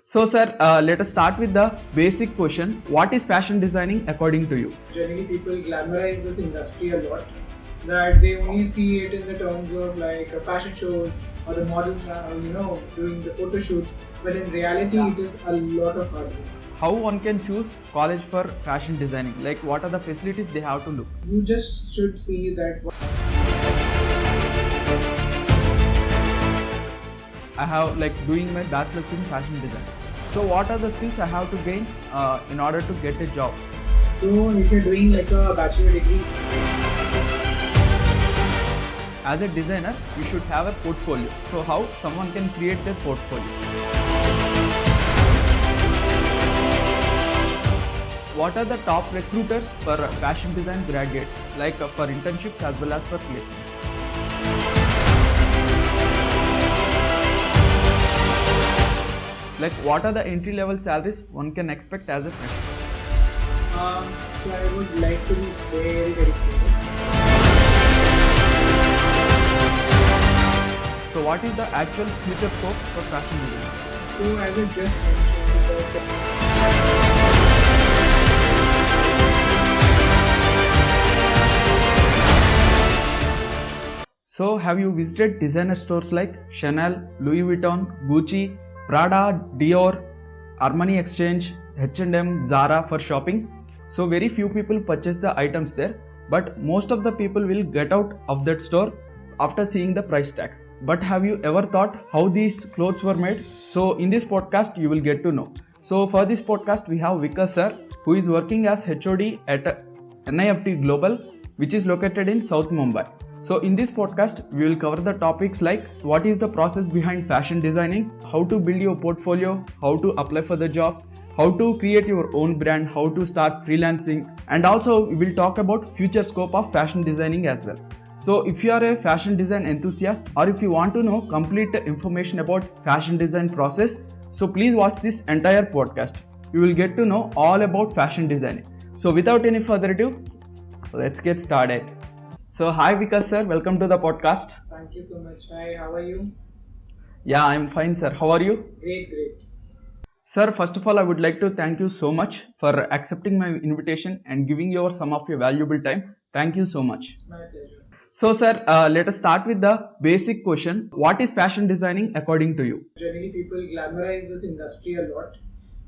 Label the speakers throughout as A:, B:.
A: So, sir, let us start with the basic question. What is fashion designing according to you?
B: Generally, people glamorize this industry a lot. That they only see it in the terms of like fashion shows or the models, doing the photo shoot. But in reality, it is a lot of hard work.
A: How one can choose college for fashion designing? Like, what are the facilities they have to look?
B: You just should see that.
A: I have like doing my bachelor's in fashion design. So, what are the skills I have to gain in order to get a job?
B: So, if you're doing like a bachelor degree,
A: as a designer, you should have a portfolio. So, how someone can create their portfolio? What are the top recruiters for fashion design graduates, like for internships as well as for placements? Like, what are the entry level salaries one can expect as a fresher?
B: so I would like to be very, very clear.
A: So, what is the actual future scope for fashion design?
B: So, as I just mentioned about
A: So, have you visited designer stores like Chanel, Louis Vuitton, Gucci, Prada, Dior, Armani Exchange, H&M, Zara for shopping? So, very few people purchase the items there, but most of the people will get out of that store after seeing the price tags. But have you ever thought how these clothes were made? So, in this podcast, you will get to know. So, for this podcast, we have Vikas sir, who is working as HOD at NIFD Global, which is located in South Mumbai. So in this podcast, we will cover the topics like what is the process behind fashion designing, how to build your portfolio, how to apply for the jobs, how to create your own brand, how to start freelancing, and also we will talk about future scope of fashion designing as well. So if you are a fashion design enthusiast or if you want to know complete information about fashion design process, so please watch this entire podcast. You will get to know all about fashion designing. So without any further ado, let's get started. So, hi Vikas sir, welcome to the podcast.
B: Thank you so much. Hi, how are you?
A: Yeah, I'm fine sir. How are you?
B: Great.
A: Sir, first of all, I would like to thank you so much for accepting my invitation and giving some of your valuable time. Thank you so much.
B: My pleasure.
A: So, sir, let us start with the basic question. What is fashion designing according to you?
B: Generally, people glamorize this industry a lot.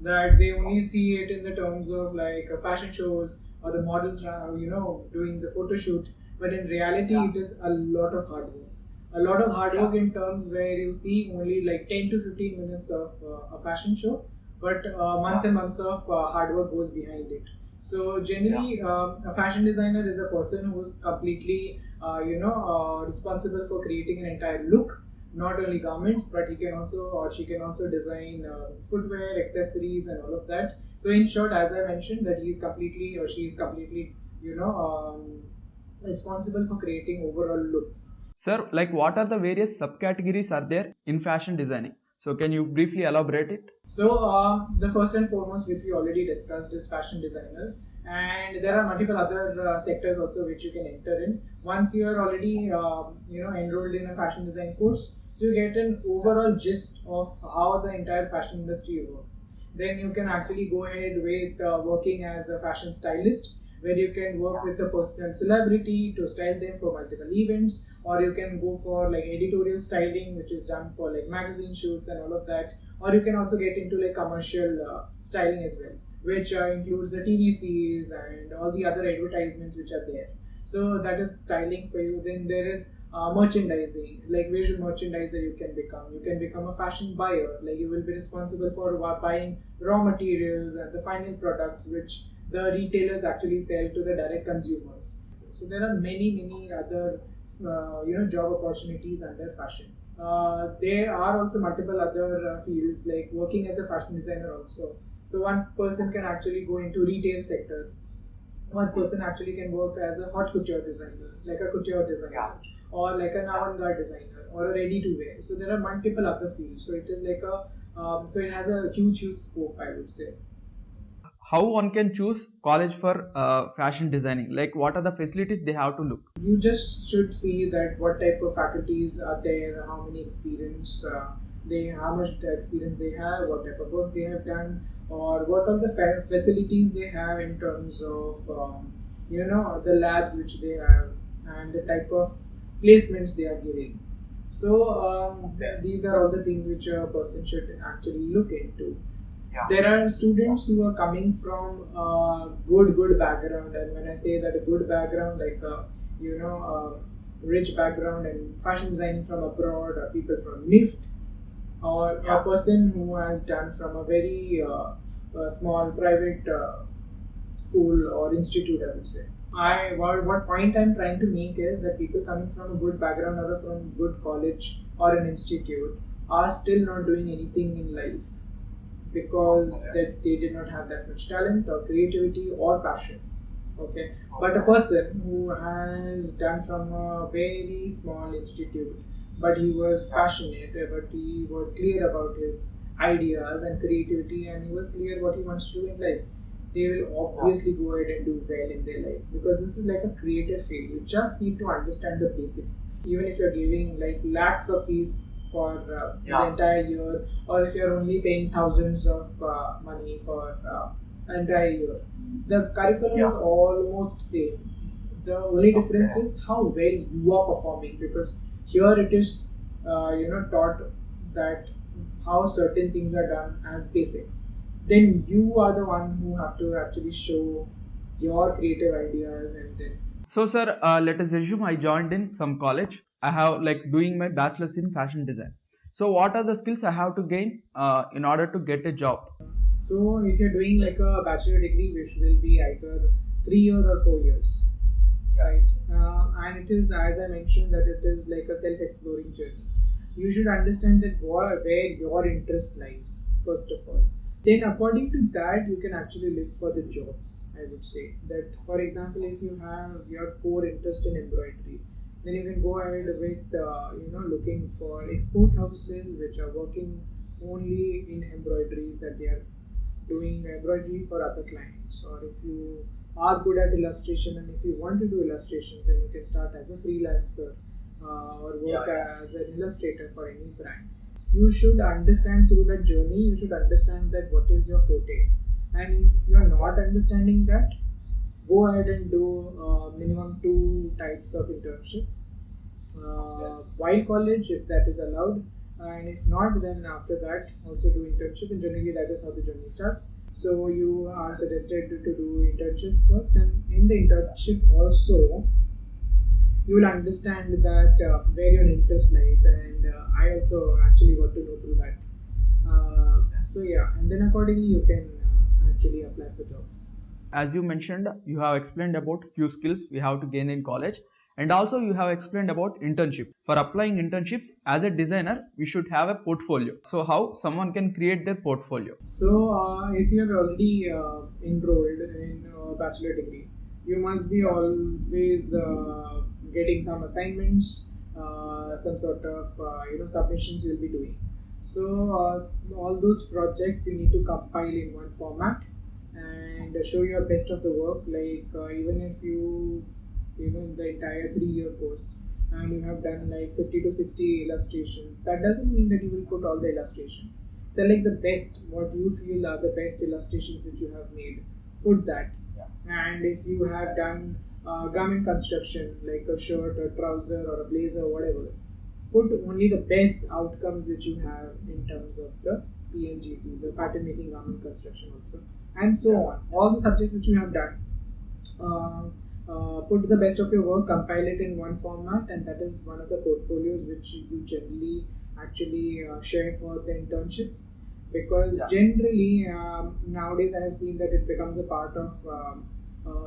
B: That they only see it in the terms of like fashion shows or the models, doing the photo shoot. But in reality, it is a lot of hard work. A lot of hard work in terms where you see only like 10 to 15 minutes of a fashion show, but months and months of hard work goes behind it. So generally, a fashion designer is a person who is completely, responsible for creating an entire look. Not only garments, but he can also or she can also design footwear, accessories, and all of that. So in short, as I mentioned, that he is completely or she is completely, responsible for creating overall looks.
A: Sir, like what are the various subcategories are there in fashion designing? So can you briefly elaborate it?
B: So the first and foremost, which we already discussed, is fashion designer, and there are multiple other sectors also which you can enter in. Once you are already enrolled in a fashion design course, so you get an overall gist of how the entire fashion industry works. Then you can actually go ahead with working as a fashion stylist, where you can work with a personal celebrity to style them for multiple events, or you can go for like editorial styling, which is done for like magazine shoots and all of that, or you can also get into like commercial styling as well, which includes the TVCs and all the other advertisements which are there. So that is styling for you. Then there is merchandising, like visual merchandiser you can become. You can become a fashion buyer, like you will be responsible for buying raw materials and the final products which the retailers actually sell to the direct consumers. So there are many other job opportunities under fashion. There are also multiple other fields like working as a fashion designer also. So one person can actually go into retail sector. One person actually can work as a haute couture designer, like a couture designer, or like an avant-garde designer, or a ready-to-wear. So there are multiple other fields. So it is like so it has a huge scope, I would say.
A: How one can choose college for fashion designing? Like what are the facilities they have to look?
B: You just should see that what type of faculties are there, how many experience how much experience they have, what type of work they have done, or what all the facilities they have in terms of the labs which they have and the type of placements they are giving. So these are all the things which a person should actually look into. There are students who are coming from a good background, and when I say that a good background, like rich background and fashion designing from abroad, or people from NIFD, or a person who has done from a very small private school or institute, I would say. What point I'm trying to make is that people coming from a good background or from good college or an institute are still not doing anything in life because that they did not have that much talent or creativity or passion. Okay, but a person who has done from a very small institute, but he was passionate, but he was clear about his ideas and creativity, and he was clear what he wants to do in life, they will obviously go ahead and do well in their life, because this is like a creative field. You just need to understand the basics. Even if you're giving like lakhs of fees for the entire year, or if you're only paying thousands of money for an entire year, the curriculum is almost same. The only difference is how well you are performing, because here it is taught that how certain things are done as basics. Then you are the one who have to actually show your creative ideas, and then.
A: So sir, let us assume I joined in some college. I have like doing my bachelor's in fashion design. So what are the skills I have to gain in order to get a job?
B: So if you're doing like a bachelor degree, which will be either 3 years or 4 years, right? And it is, as I mentioned, that it is like a self-exploring journey. You should understand that where your interest lies, first of all. Then according to that, you can actually look for the jobs. I would say that, for example, if you have your core interest in embroidery, then you can go ahead with looking for export houses which are working only in embroideries, that they are doing embroidery for other clients. Or if you are good at illustration and if you want to do illustrations, then you can start as a freelancer or work as an illustrator for any brand. You should understand through that journey, you should understand that what is your forte. And if you are not understanding that, go ahead and do minimum 2 types of internships while college, if that is allowed. And if not, then after that also do internship, and generally that is how the journey starts. So you are suggested to do internships first, and in the internship also you will understand that where your interest lies, and I also actually got to know through that. And then accordingly you can actually apply for jobs.
A: As you mentioned, you have explained about few skills we have to gain in college, and also you have explained about internship. For applying internships as a designer, we should have a portfolio. So how someone can create their portfolio?
B: So if you have already enrolled in a bachelor degree, you must be always getting some assignments, some sort of submissions you will be doing. So all those projects you need to compile in one format and show your best of the work. Like even if you in the entire 3-year course and you have done like 50 to 60 illustrations, that doesn't mean that you will put all the illustrations. Select the best, what you feel are the best illustrations which you have made, put that. And if you have done garment construction, like a shirt or trouser or a blazer, whatever, put only the best outcomes which you have in terms of the PMGC, the pattern making garment construction also, and so on. All the subjects which you have done, put the best of your work, compile it in one format, and that is one of the portfolios which you generally actually share for the internships. Because generally nowadays I have seen that it becomes a part of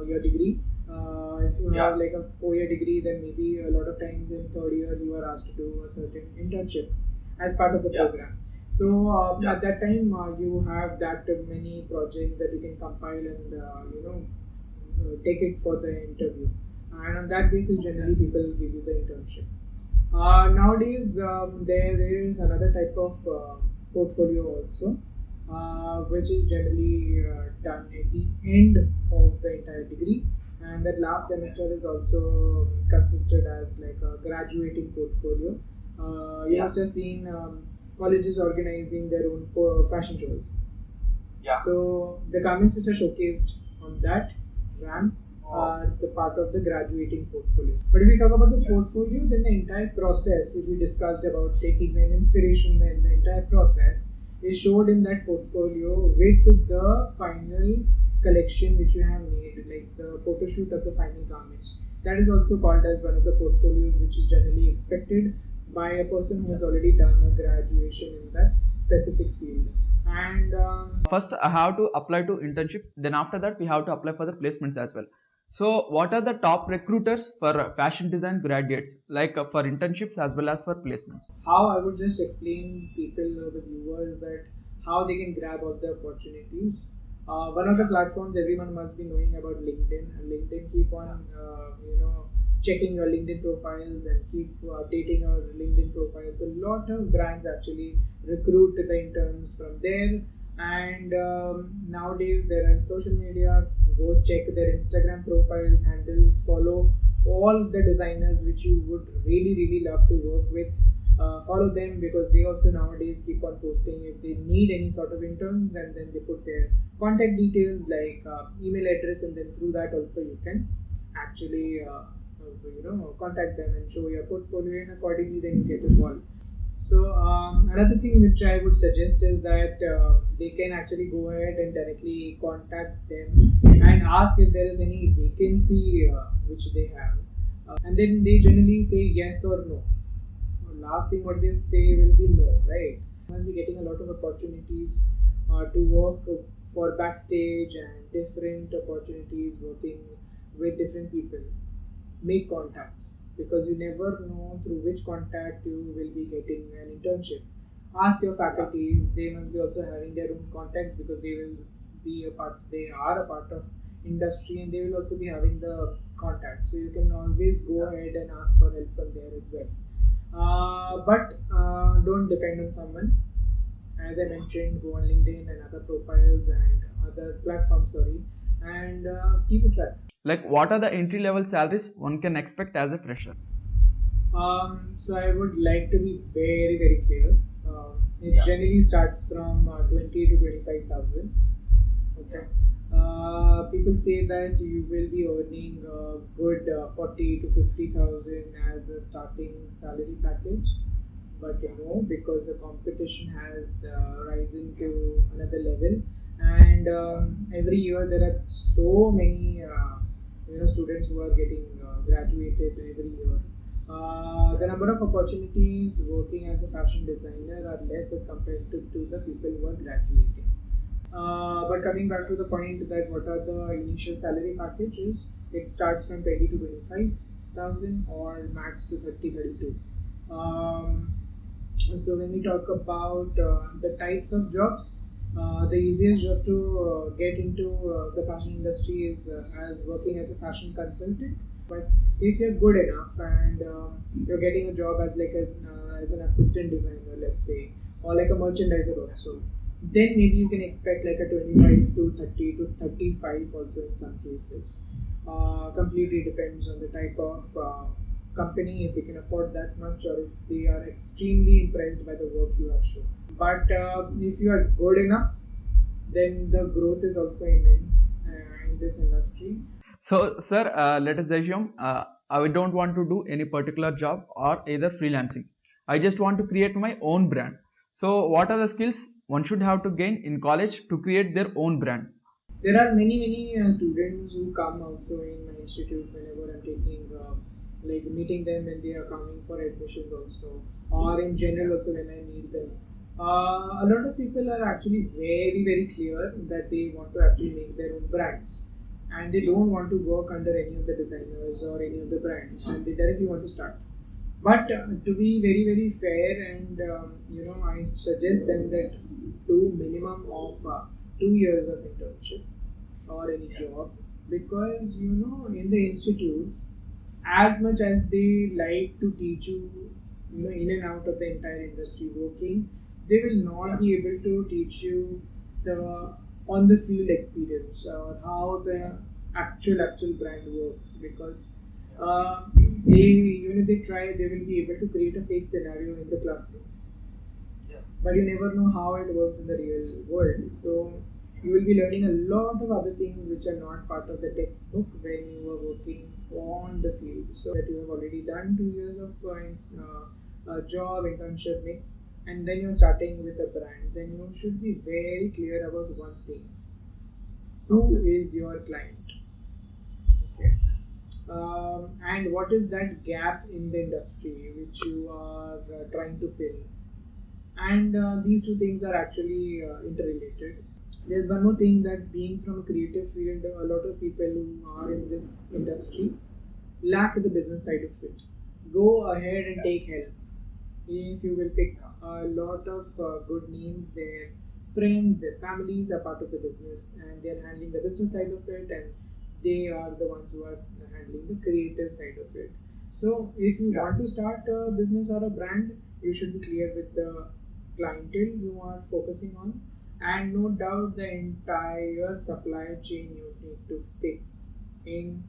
B: your degree. If you have like a 4-year degree, then maybe a lot of times in 3rd year you are asked to do a certain internship as part of the program. So at that time you have that many projects that you can compile and take it for the interview, and on that basis generally people give you the internship. Nowadays there is another type of portfolio also, which is generally done at the end of the entire degree, and that last semester is also consisted as like a graduating portfolio. You must have seen colleges organizing their own fashion shows.
C: Yeah.
B: So the garments which are showcased on that ramp are the part of the graduating portfolio. But if we talk about the portfolio, then the entire process, which we discussed about taking an inspiration, then the entire process is showed in that portfolio with the final collection which you have made, like the photo shoot of the final garments. That is also called as one of the portfolios which is generally expected by a person who has already done a graduation in that specific field. And
A: First, I have to apply to internships. Then after that, we have to apply for the placements as well. So, what are the top recruiters for fashion design graduates, like for internships as well as for placements?
B: how I would just explain people or the viewers that how they can grab all the opportunities. One of the platforms everyone must be knowing about LinkedIn. LinkedIn keep on checking your LinkedIn profiles and keep updating your LinkedIn profiles. A lot of brands actually recruit the interns from there. And nowadays there are social media. Go check their Instagram profiles, handles, follow all the designers which you would really love to work with. Follow them because they also nowadays keep on posting if they need any sort of interns, and then they put their contact details like email address, and then through that also you can actually contact them and show your portfolio, and accordingly then you get a call. So another thing which I would suggest is that they can actually go ahead and directly contact them and ask if there is any vacancy which they have, and then they generally say yes or no. Last thing what they say will be no, right? You must be getting a lot of opportunities to work for backstage and different opportunities working with different people. Make contacts because you never know through which contact you will be getting an internship. Ask your faculties; they must be also having their own contacts because they will be a part. They are a part of industry and they will also be having the contact. So you can always go ahead and ask for help from there as well. But don't depend on someone. As I mentioned, go on LinkedIn and other profiles and other platforms. And keep a track.
A: Like, what are the entry level salaries one can expect as a fresher?
B: So I would like to be very clear. It generally starts from 20 to 25,000. Okay. People say that you will be earning a good 40 to 50,000 as a starting salary package, but no, because the competition has risen to another level, and every year there are so many students who are getting graduated every year. The number of opportunities working as a fashion designer are less as compared to the people who are graduating. But coming back to the point that what are the initial salary packages, it starts from 20 to 25,000 or max to 30-32. So when we talk about the types of jobs, the easiest job to get into the fashion industry is as working as a fashion consultant. But if you're good enough and you're getting a job as an assistant designer, let's say, or like a merchandiser also, then maybe you can expect like a 25 to 30 to 35 also in some cases. Completely depends on the type of company, if they can afford that much or if they are extremely impressed by the work you have shown. But if you are good enough, then the growth is also immense in this industry.
A: So, sir, let us assume I don't want to do any particular job or either freelancing. I just want to create my own brand. So, what are the skills one should have to gain in college to create their own brand?
B: There are many students who come also in my institute whenever I'm taking meeting them when they are coming for admissions also, or in general also when I meet them. A lot of people are actually very clear that they want to actually make their own brands and they don't want to work under any of the designers or any of the brands and they directly want to start. But to be very fair and I suggest them that do minimum of 2 years of internship or any job, because in the institutes, as much as they like to teach you in and out of the entire industry working, they will not be able to teach you the on the field experience or how the actual brand works, because even if they try, they will be able to create a fake scenario in the classroom. but you never know how it works in the real world. So you will be learning a lot of other things which are not part of the textbook when you are working on the field. So that you have already done 2 years of job internship mix, and then you're starting with a brand, then you should be very clear about one thing: who is your client? Okay. And what is that gap in the industry which you are trying to fill? And these two things are actually interrelated. There's one more thing, that being from a creative field, a lot of people who are in this industry lack the business side of it. Go ahead and take help. If you will pick a lot of good names, their friends, their families are part of the business, and they're handling the business side of it, and they are the ones who are handling the creative side of it. So if you want to start a business or a brand, you should be clear with the clientele you are focusing on, and no doubt the entire supply chain you need to fix in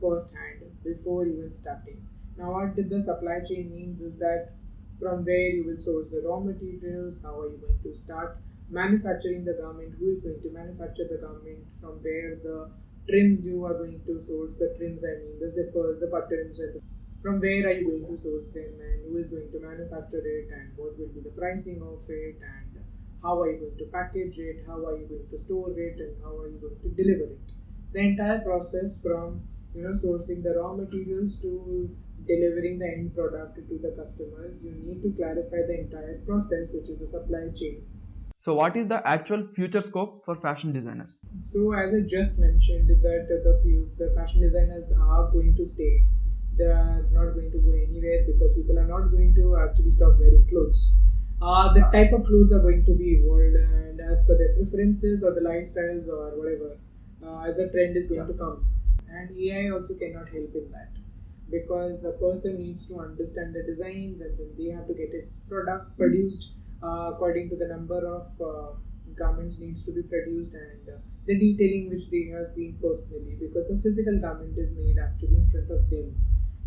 B: first hand before even starting. Now what did the supply chain means is that from where you will source the raw materials, how are you going to start manufacturing the garment, who is going to manufacture the garment, from where the trims you are going to source, the trims I mean the zippers, the buttons, and from where are you going to source them, and who is going to manufacture it, and what will be the pricing of it, and how are you going to package it, how are you going to store it, and how are you going to deliver it. The entire process from sourcing the raw materials to delivering the end product to the customers, you need to clarify the entire process, which is the supply chain.
A: So what is the actual future scope for fashion designers?
B: So as I just mentioned, that the fashion designers are going to stay. They are not going to go anywhere, because people are not going to actually stop wearing clothes. The type of clothes are going to be evolved, and as per their preferences or the lifestyles or whatever, as a trend is going to come. And AI also cannot help in that, because a person needs to understand the designs, and then they have to get it produced according to the number of garments needs to be produced, and the detailing which they have seen personally, because a physical garment is made actually in front of them,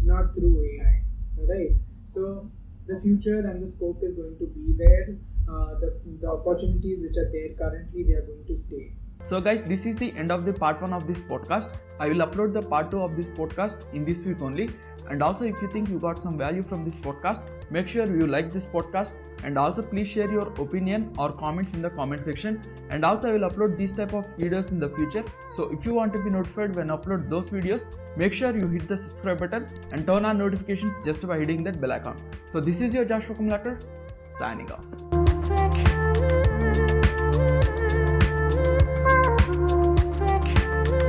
B: not through AI, right? So the future and the scope is going to be there. The opportunities which are there currently, they are going to stay.
A: So guys, this is the end of the part 1 of this podcast. I will upload the part 2 of this podcast in this week only. And also, if you think you got some value from this podcast, make sure you like this podcast, and also please share your opinion or comments in the comment section. And also I will upload these type of videos in the future. So if you want to be notified when I upload those videos, make sure you hit the subscribe button and turn on notifications just by hitting that bell icon. So this is your Joshua Kamalakar signing off.